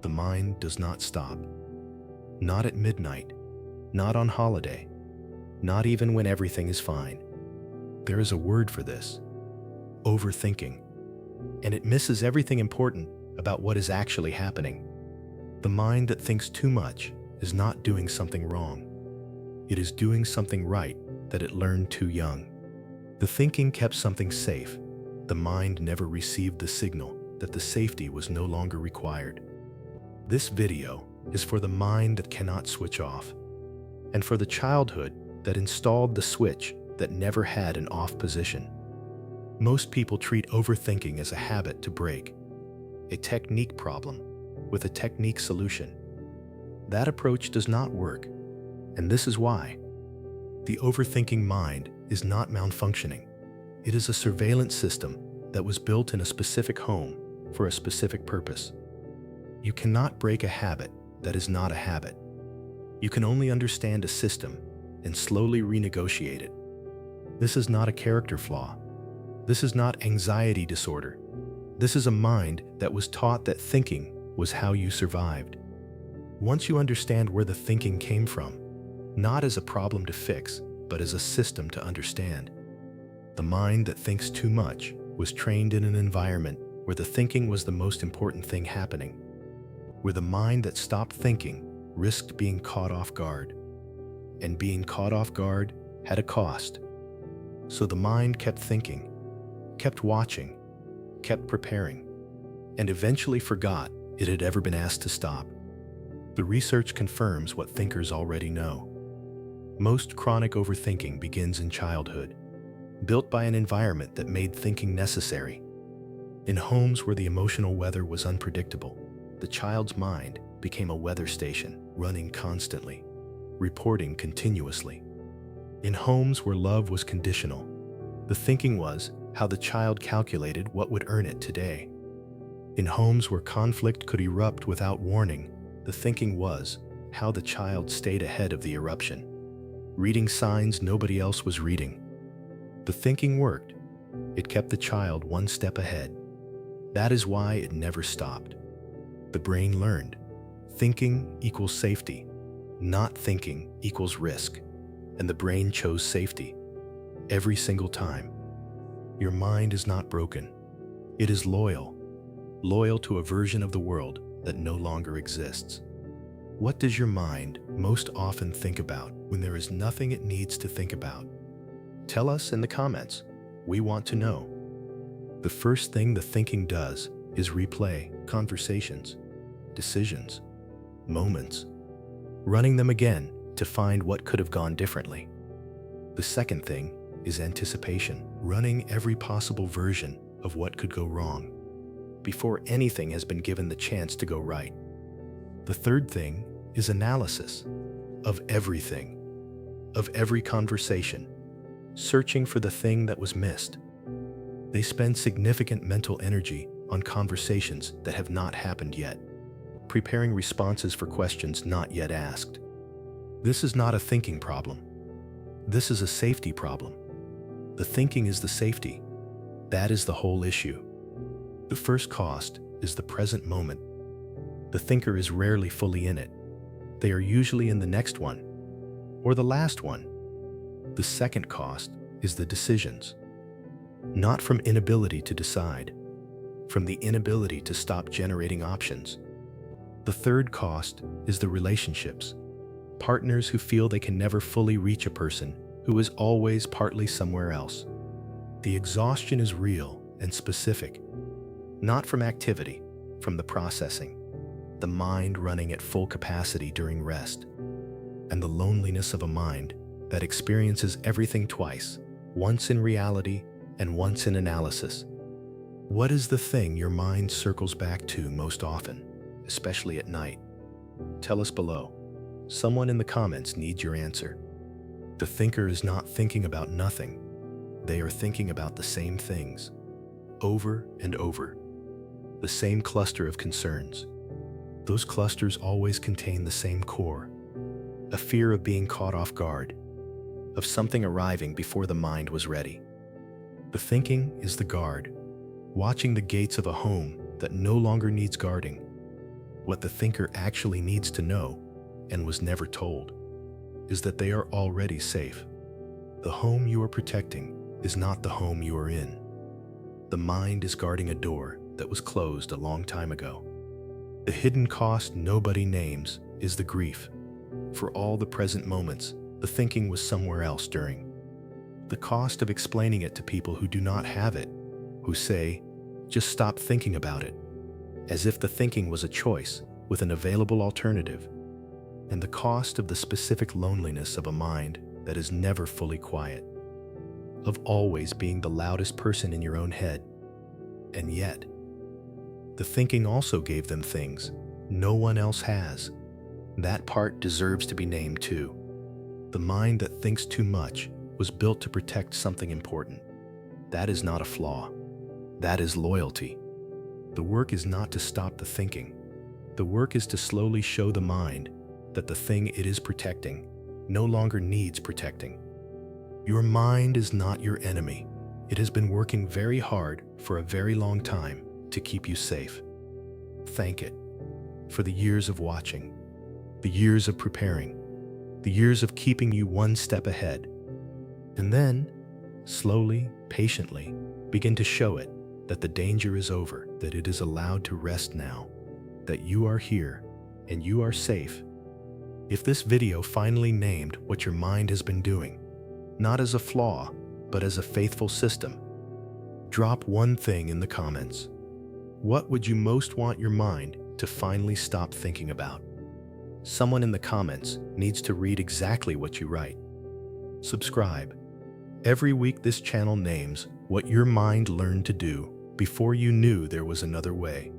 The mind does not stop. Not at midnight, not on holiday, not even when everything is fine. There is a word for this: overthinking. And it misses everything important about what is actually happening. The mind that thinks too much is not doing something wrong. It is doing something right that it learned too young. The thinking kept something safe. The mind never received the signal that the safety was no longer required. This video is for the mind that cannot switch off, and for the childhood that installed the switch that never had an off position. Most people treat overthinking as a habit to break, a technique problem with a technique solution. That approach does not work, and this is why. The overthinking mind is not malfunctioning. It is a surveillance system that was built in a specific home for a specific purpose. You cannot break a habit that is not a habit. You can only understand a system and slowly renegotiate it. This is not a character flaw. This is not anxiety disorder. This is a mind that was taught that thinking was how you survived. Once you understand where the thinking came from, not as a problem to fix, but as a system to understand. The mind that thinks too much was trained in an environment where the thinking was the most important thing happening, where the mind that stopped thinking risked being caught off guard. And being caught off guard had a cost. So the mind kept thinking, kept watching, kept preparing, and eventually forgot it had ever been asked to stop. The research confirms what thinkers already know. Most chronic overthinking begins in childhood, built by an environment that made thinking necessary. In homes where the emotional weather was unpredictable, the child's mind became a weather station, running constantly, reporting continuously. In homes where love was conditional, the thinking was how the child calculated what would earn it today. In homes where conflict could erupt without warning, the thinking was how the child stayed ahead of the eruption, reading signs nobody else was reading. The thinking worked. It kept the child one step ahead. That is why it never stopped. The brain learned. Thinking equals safety. Not thinking equals risk. And the brain chose safety. Every single time. Your mind is not broken. It is loyal. Loyal to a version of the world that no longer exists. What does your mind most often think about when there is nothing it needs to think about? Tell us in the comments. We want to know. The first thing the thinking does is replay conversations, decisions, moments, running them again to find what could have gone differently. The second thing is anticipation, running every possible version of what could go wrong before anything has been given the chance to go right. The third thing is analysis of everything, of every conversation, searching for the thing that was missed. They spend significant mental energy on conversations that have not happened yet, preparing responses for questions not yet asked. This is not a thinking problem. This is a safety problem. The thinking is the safety. That is the whole issue. The first cost is the present moment. The thinker is rarely fully in it. They are usually in the next one, or the last one. The second cost is the decisions. Not from inability to decide, from the inability to stop generating options. The third cost is the relationships. Partners who feel they can never fully reach a person who is always partly somewhere else. The exhaustion is real and specific, not from activity, from the processing, the mind running at full capacity during rest, and the loneliness of a mind that experiences everything twice, once in reality and once in analysis. What is the thing your mind circles back to most often, especially at night? Tell us below. Someone in the comments needs your answer. The thinker is not thinking about nothing. They are thinking about the same things, over and over. The same cluster of concerns. Those clusters always contain the same core, a fear of being caught off guard, of something arriving before the mind was ready. The thinking is the guard, watching the gates of a home that no longer needs guarding. What the thinker actually needs to know, and was never told, is that they are already safe. The home you are protecting is not the home you are in. The mind is guarding a door that was closed a long time ago. The hidden cost nobody names is the grief. For all the present moments, the thinking was somewhere else during. The cost of explaining it to people who do not have it, who say, just stop thinking about it, as if the thinking was a choice with an available alternative. And the cost of the specific loneliness of a mind that is never fully quiet, of always being the loudest person in your own head. And yet, the thinking also gave them things no one else has. That part deserves to be named too. The mind that thinks too much was built to protect something important. That is not a flaw. That is loyalty. The work is not to stop the thinking. The work is to slowly show the mind that the thing it is protecting no longer needs protecting. Your mind is not your enemy. It has been working very hard for a very long time to keep you safe. Thank it for the years of watching, the years of preparing, the years of keeping you one step ahead. And then, slowly, patiently, begin to show it that the danger is over, that it is allowed to rest now, that you are here and you are safe. If this video finally named what your mind has been doing, not as a flaw, but as a faithful system, drop one thing in the comments. What would you most want your mind to finally stop thinking about? Someone in the comments needs to read exactly what you write. Subscribe. Every week this channel names what your mind learned to do before you knew there was another way.